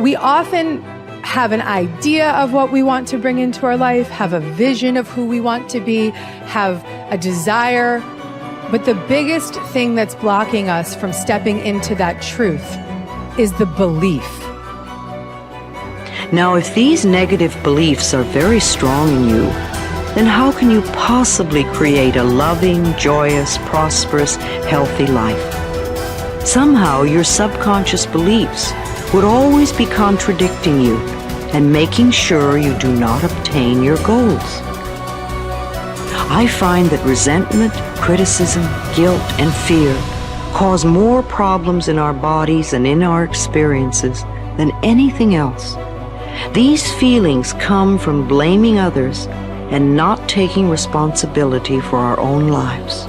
We often have an idea of what we want to bring into our life, have a vision of who we want to be, have a desire. But the biggest thing that's blocking us from stepping into that truth is the belief. Now, if these negative beliefs are very strong in you, then how can you possibly create a loving, joyous, prosperous, healthy life? Somehow your subconscious beliefs would always be contradicting you and making sure you do not obtain your goals. I find that resentment, criticism, guilt, and fear cause more problems in our bodies and in our experiences than anything else. These feelings come from blaming others and not taking responsibility for our own lives.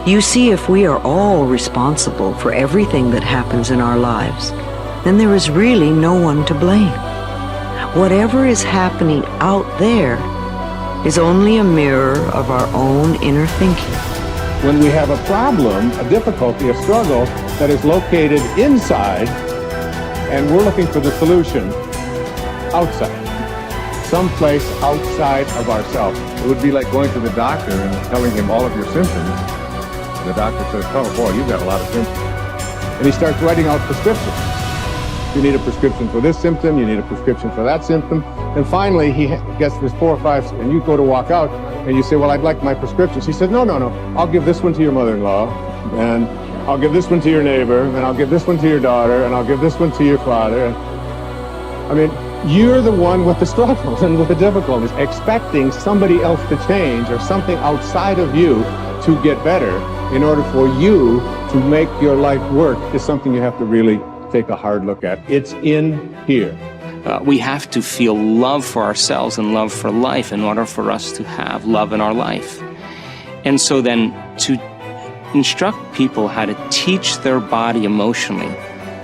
You see, if we are all responsible for everything that happens in our lives, then there is really no one to blame. Whatever is happening out there is only a mirror of our own inner thinking. When we have a problem, a difficulty, a struggle that is located inside, and we're looking for the solution outside, someplace outside of ourselves. It would be like going to the doctor and telling him all of your symptoms. And the doctor says, oh boy, you've got a lot of symptoms. And he starts writing out prescriptions. You need a prescription for this symptom, you need a prescription for that symptom. And finally, he gets this 4 or 5, and you go to walk out, and you say, well, I'd like my prescriptions. He said, no, I'll give this one to your mother-in-law, and I'll give this one to your neighbor, and I'll give this one to your daughter, and I'll give this one to your father. I mean, you're the one with the struggles and with the difficulties, expecting somebody else to change or something outside of you to get better in order for you to make your life work is something you have to really take a hard look at. It's in here. We have to feel love for ourselves and love for life in order for us to have love in our life. And so then to instruct people how to teach their body emotionally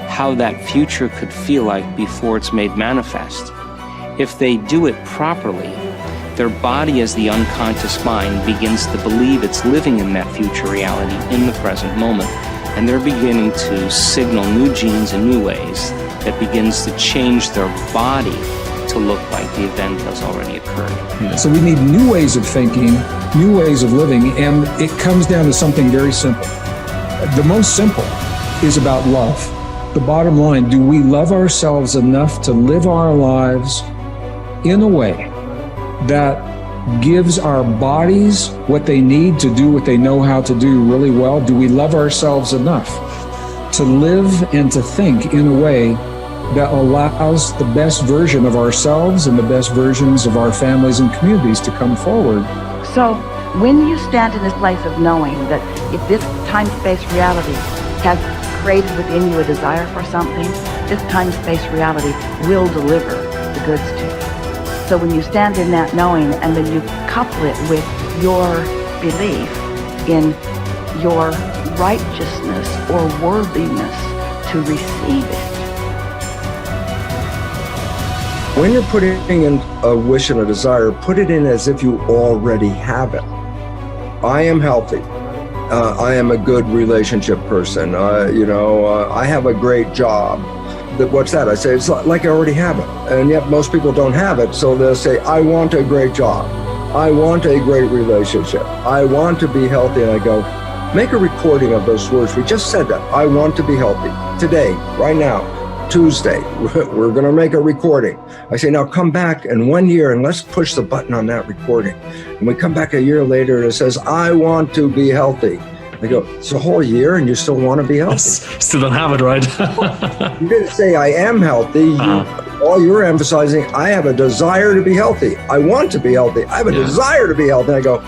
how that future could feel like before it's made manifest. If they do it properly, their body as the unconscious mind begins to believe it's living in that future reality in the present moment. And they're beginning to signal new genes in new ways that begins to change their body to look like the event has already occurred. So we need new ways of thinking, new ways of living, and it comes down to something very simple. The most simple is about love. The bottom line, do we love ourselves enough to live our lives in a way that gives our bodies what they need to do what they know how to do really well? Do we love ourselves enough to live and to think in a way that allows the best version of ourselves and the best versions of our families and communities to come forward? So when you stand in this place of knowing that if this time-space reality has created within you a desire for something, this time-space reality will deliver the goods to you. So when you stand in that knowing and then you couple it with your belief in your righteousness or worthiness to receive it. When you're putting in a wish and a desire, put it in as if you already have it. I am healthy. I am a good relationship person. I have a great job. What's that? I say, it's like I already have it. And yet most people don't have it. So they'll say, I want a great job. I want a great relationship. I want to be healthy. And I go, make a recording of those words. We just said that. I want to be healthy. Today, right now, Tuesday, we're going to make a recording. I say, now come back in 1 year and let's push the button on that recording. And we come back a year later and it says, I want to be healthy. I go, it's a whole year and you still want to be healthy? Still don't have it, right? You didn't say I am healthy. All you're emphasizing, I have a desire to be healthy. I want to be healthy. I have a desire to be healthy. And I go,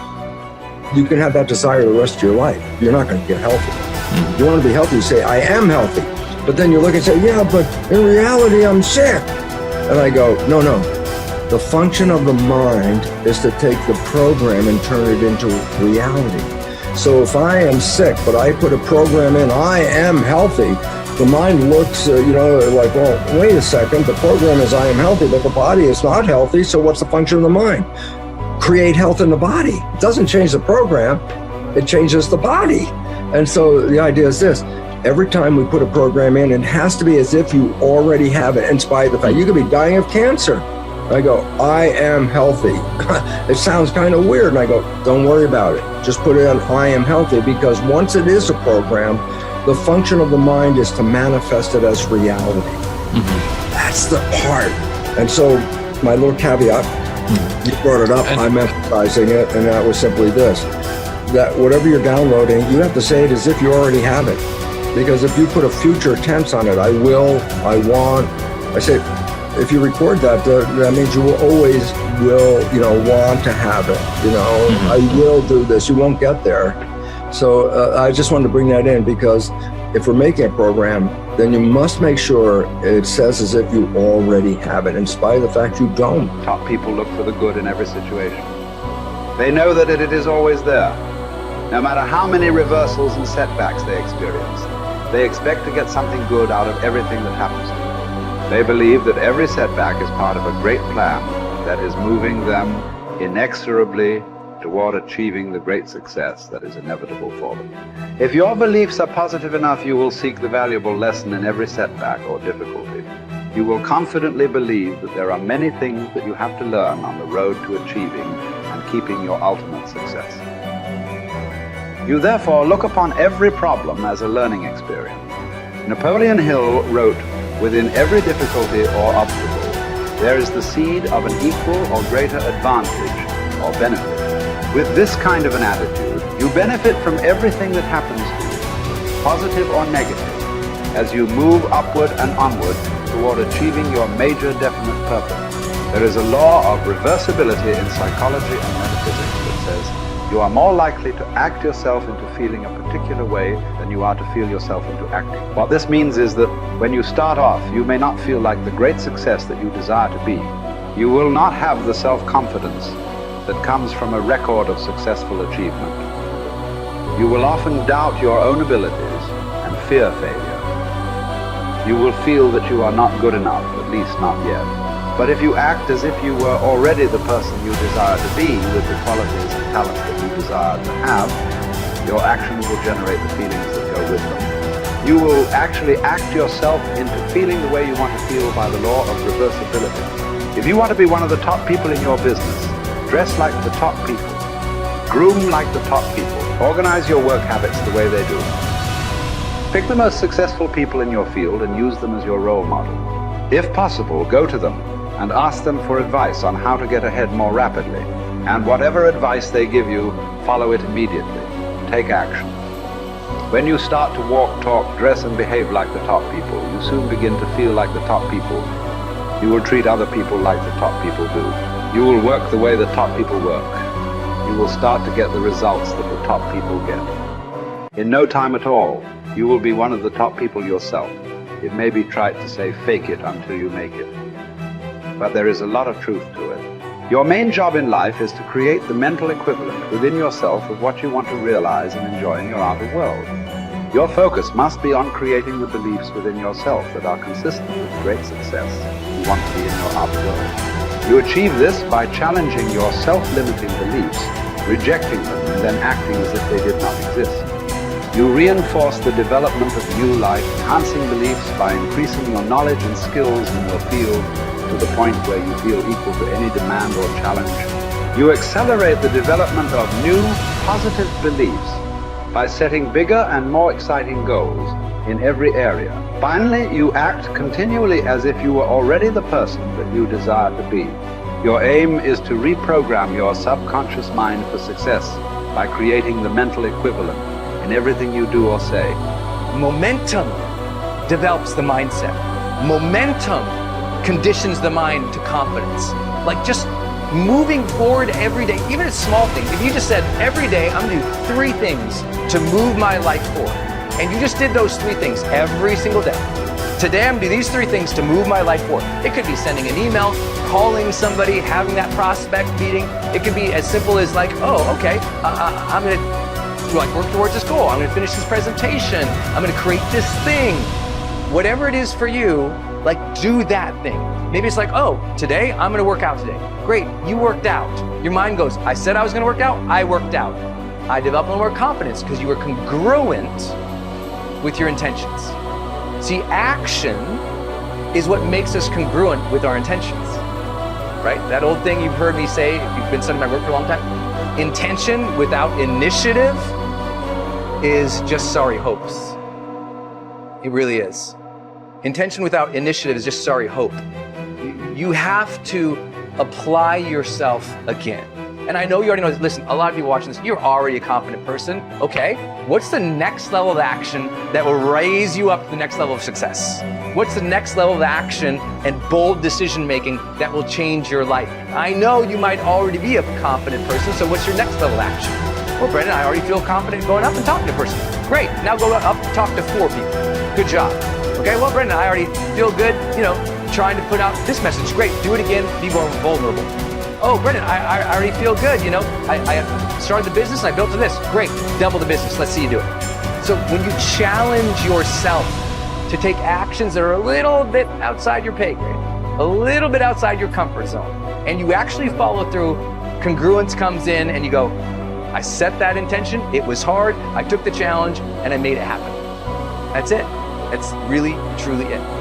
you can have that desire the rest of your life. You're not going to get healthy. You want to be healthy, you say, I am healthy. But then you look and say, yeah, but in reality, I'm sick. And I go, no. The function of the mind is to take the program and turn it into reality. So if I am sick, but I put a program in, I am healthy, the mind looks, like, well, wait a second, the program is I am healthy, but the body is not healthy, so what's the function of the mind? Create health in the body. It doesn't change the program, it changes the body. And so the idea is this, every time we put a program in, it has to be as if you already have it, in spite of the fact you could be dying of cancer. I go, I am healthy. It sounds kind of weird. And I go, don't worry about it. Just put it on I am healthy, because once it is a program, the function of the mind is to manifest it as reality. That's the part. And so my little caveat, you brought it up, I'm emphasizing it, and that was simply this, that whatever you're downloading, you have to say it as if you already have it. Because if you put a future tense on it, I will, I want, I say, if you record that, that means you will always want to have it. I will do this. You won't get there. So I just wanted to bring that in, because if we're making a program, then you must make sure it says as if you already have it, in spite of the fact you don't. Top people look for the good in every situation. They know that it is always there. No matter how many reversals and setbacks they experience, they expect to get something good out of everything that happens to them. They believe that every setback is part of a great plan that is moving them inexorably toward achieving the great success that is inevitable for them. If your beliefs are positive enough, you will seek the valuable lesson in every setback or difficulty. You will confidently believe that there are many things that you have to learn on the road to achieving and keeping your ultimate success. You therefore look upon every problem as a learning experience. Napoleon Hill wrote, "Within every difficulty or obstacle, there is the seed of an equal or greater advantage or benefit." With this kind of an attitude, you benefit from everything that happens to you, positive or negative, as you move upward and onward toward achieving your major definite purpose. There is a law of reversibility in psychology and metaphysics that says you are more likely to act yourself into feeling a particular way than you are to feel yourself into acting. What this means is that when you start off, you may not feel like the great success that you desire to be. You will not have the self-confidence that comes from a record of successful achievement. You will often doubt your own abilities and fear failure. You will feel that you are not good enough, at least not yet. But if you act as if you were already the person you desire to be, with the qualities and talents that you desire to have, your actions will generate the feelings that go with them. You will actually act yourself into feeling the way you want to feel by the law of reversibility. If you want to be one of the top people in your business, dress like the top people, groom like the top people, organize your work habits the way they do. Pick the most successful people in your field and use them as your role model. If possible, go to them and ask them for advice on how to get ahead more rapidly. And whatever advice they give you, follow it immediately. Take action. When you start to walk, talk, dress, and behave like the top people, you soon begin to feel like the top people. You will treat other people like the top people do. You will work the way the top people work. You will start to get the results that the top people get. In no time at all, you will be one of the top people yourself. It may be trite to say fake it until you make it, but there is a lot of truth to it. Your main job in life is to create the mental equivalent within yourself of what you want to realize and enjoy in your outer world. Your focus must be on creating the beliefs within yourself that are consistent with great success you want to be in your outer world. You achieve this by challenging your self-limiting beliefs, rejecting them, and then acting as if they did not exist. You reinforce the development of new life, enhancing beliefs by increasing your knowledge and skills in your field to the point where you feel equal to any demand or challenge. You accelerate the development of new, positive beliefs by setting bigger and more exciting goals in every area. Finally, you act continually as if you were already the person that you desire to be. Your aim is to reprogram your subconscious mind for success by creating the mental equivalent in everything you do or say. Momentum develops the mindset. Momentum conditions the mind to confidence. Like just moving forward every day, even a small thing. If you just said, every day I'm gonna do 3 things to move my life forward, and you just did those 3 things every single day. Today I'm gonna do these 3 things to move my life forward. It could be sending an email, calling somebody, having that prospect meeting. It could be as simple as like, oh, okay, I'm gonna work towards this goal. I'm gonna finish this presentation. I'm gonna create this thing. Whatever it is for you, like do that thing. Maybe it's like, oh, today I'm gonna work out today. Great, you worked out. Your mind goes, I said I was gonna work out, I worked out. I developed a little more confidence because you were congruent with your intentions. See, action is what makes us congruent with our intentions, right? That old thing you've heard me say, if you've been studying my work for a long time, intention without initiative is just sorry hopes. It really is. Intention without initiative is just sorry hope. You have to apply yourself again. And I know you already know this. Listen, a lot of people watching this, you're already a confident person. Okay, what's the next level of action that will raise you up to the next level of success? What's the next level of action and bold decision making that will change your life? I know you might already be a confident person, so what's your next level of action? Well, Brendon, I already feel confident going up and talking to a person. Great, now go up and talk to 4 people. Good job. Okay, well, Brendon, I already feel good, trying to put out this message. Great, do it again, be more vulnerable. Oh, Brendon, I already feel good, I started the business and I built to this. Great, double the business, let's see you do it. So when you challenge yourself to take actions that are a little bit outside your pay grade, a little bit outside your comfort zone, and you actually follow through, congruence comes in and you go, I set that intention, it was hard, I took the challenge, and I made it happen. That's it. That's really, truly it.